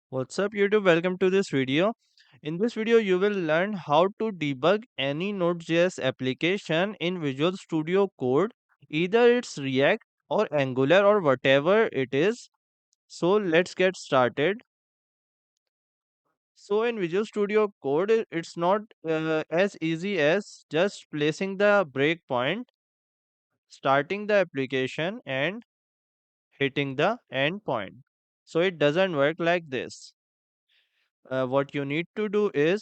What's up YouTube? Welcome to this video. In this video you will learn how to debug any Node.js application in Visual Studio Code. Either it's React or Angular or whatever it is. So let's get started. So in Visual Studio Code it's not as easy as just placing the breakpoint, starting the application and hitting the end point. So it doesn't work like this. What you need to do is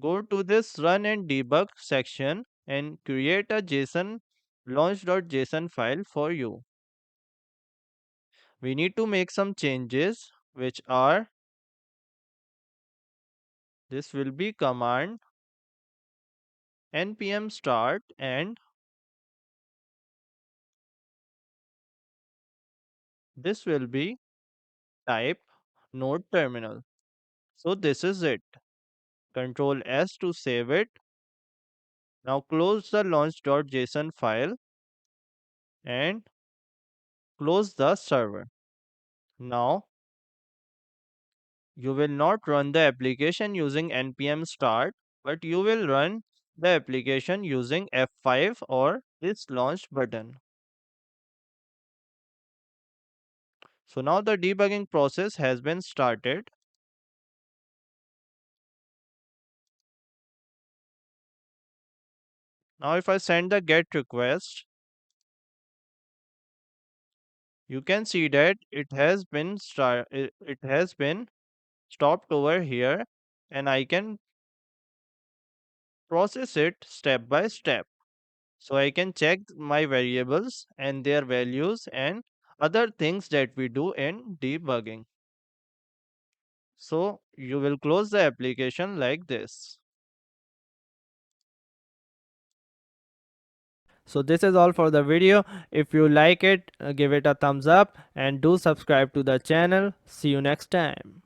go to this run and debug section and create a JSON launch.json file for you. We need to make some changes which are this will be command npm start and this will be type node terminal. So this is it. Control S to save it. Now close the launch.json file and close the server. Now you will not run the application using npm start, but you will run the application using F5 or this launch button. So now the debugging process has been started. Now if I send the get request, you can see that it has been stopped over here and I can process it step by step. So I can check my variables and their values and other things that we do in debugging. So you will close the application like this. So this is all for the video. If you like it, give it a thumbs up and do subscribe to the channel. See you next time.